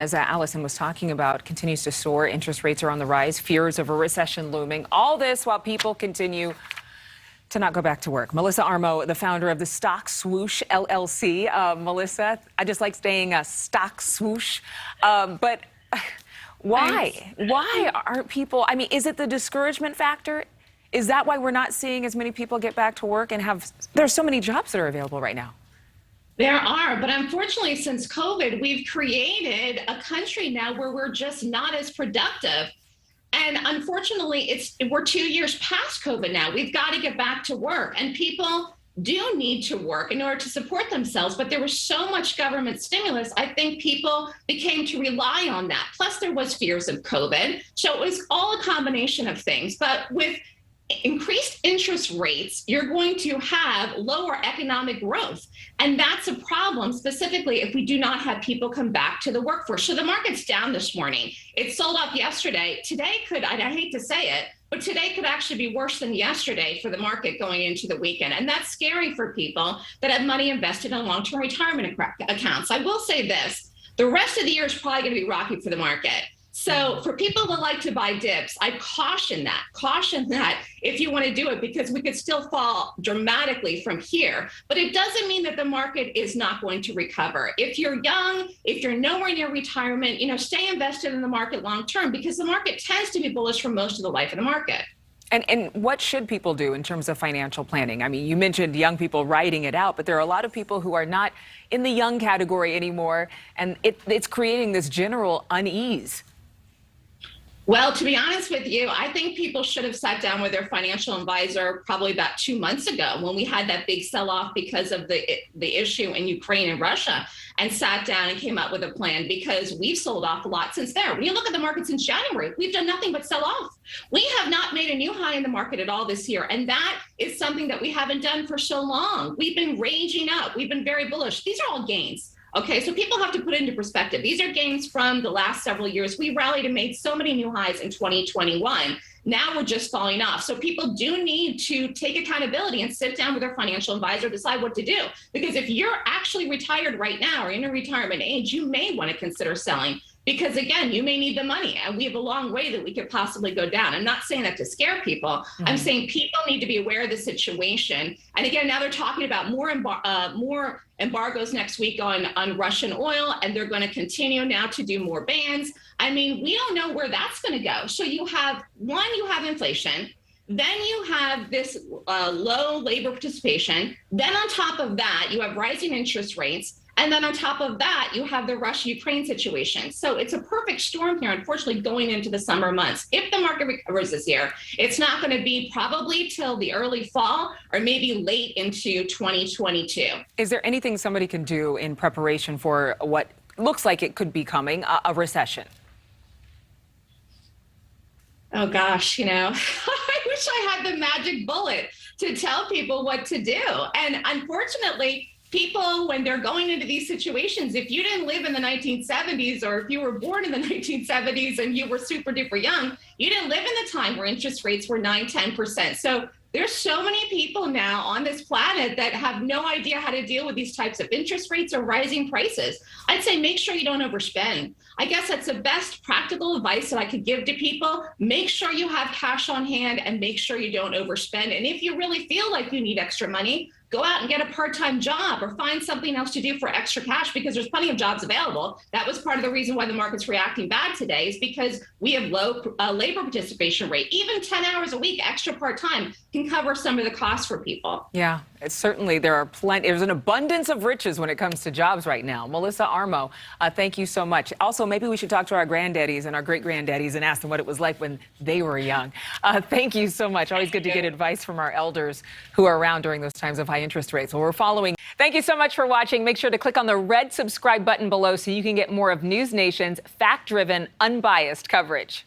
As Allison was talking about, continues to soar. Interest rates are on the rise. Fears of a recession looming. All this while people continue to not go back to work. Melissa Armo, the founder of the Stock Swoosh LLC. Melissa, I just like saying Stock Swoosh. But why? Why aren't people? I mean, is it the discouragement factor? Is that why we're not seeing as many people get back to work and have? There's so many jobs that are available right now. There are, but unfortunately, since COVID, we've created a country now where we're just not as productive. And unfortunately, we're 2 years past COVID now. We've got to get back to work. And people do need to work in order to support themselves. But there was so much government stimulus, I think people became to rely on that. Plus, there was fears of COVID. So it was all a combination of things. But with increased interest rates, you're going to have lower economic growth. And that's a problem, specifically if we do not have people come back to the workforce. So the market's down this morning. It sold off yesterday. Today could, I hate to say it, but today could actually be worse than yesterday for the market going into the weekend. And that's scary for people that have money invested in long-term retirement accounts. I will say this, the rest of the year is probably going to be rocky for the market. So for people that like to buy dips, I caution that if you want to do it, because we could still fall dramatically from here. But it doesn't mean that the market is not going to recover. If you're young, if you're nowhere near retirement, stay invested in the market long term, because the market tends to be bullish for most of the life of the market. And what should people do in terms of financial planning? I mean, you mentioned young people writing it out, but there are a lot of people who are not in the young category anymore, and it's creating this general unease. Well, to be honest with you, I think people should have sat down with their financial advisor probably about 2 months ago when we had that big sell-off because of the issue in Ukraine and Russia, and sat down and came up with a plan, because we've sold off a lot since there. When you look at the market since January, we've done nothing but sell off. We have not made a new high in the market at all this year, and that is something that we haven't done for so long. We've been raging up. We've been very bullish. These are all gains. Okay, so people have to put it into perspective. These are gains from the last several years. We rallied and made so many new highs in 2021. Now we're just falling off. So people do need to take accountability and sit down with their financial advisor, decide what to do. Because if you're actually retired right now or in a retirement age, you may want to consider selling. Because again, you may need the money, and we have a long way that we could possibly go down. I'm not saying that to scare people. Mm-hmm. I'm saying people need to be aware of the situation. And again, now they're talking about more embargoes next week on Russian oil, and they're going to continue now to do more bans. I mean, we don't know where that's going to go. So you have inflation. Then you have this low labor participation. Then on top of that, you have rising interest rates. And then on top of that, you have the Russia-Ukraine situation. So it's a perfect storm here, unfortunately, going into the summer months. If the market recovers this year, it's not going to be probably till the early fall or maybe late into 2022. Is there anything somebody can do in preparation for what looks like it could be coming, a recession? Oh, gosh, I wish I had the magic bullet to tell people what to do. And unfortunately, people, when they're going into these situations, if you didn't live in the 1970s, or if you were born in the 1970s and you were super duper young, you didn't live in the time where interest rates were 9-10%. So there's so many people now on this planet that have no idea how to deal with these types of interest rates or rising prices. I'd say make sure you don't overspend. I guess that's the best practical advice that I could give to people. Make sure you have cash on hand and make sure you don't overspend. And if you really feel like you need extra money, go out and get a part-time job or find something else to do for extra cash, because there's plenty of jobs available. That was part of the reason why the market's reacting bad today, is because we have low labor participation rate. Even 10 hours a week extra part-time can cover some of the costs for people. Yeah, it's certainly there's an abundance of riches when it comes to jobs right now. Melissa Armo, thank you so much. Also, maybe we should talk to our granddaddies and our great-granddaddies and ask them what it was like when they were young. Thank you so much. Always good to get advice from our elders who are around during those times of high interest rates. Well, we're following. Thank you so much for watching. Make sure to click on the red subscribe button below so you can get more of NewsNation's fact-driven, unbiased coverage.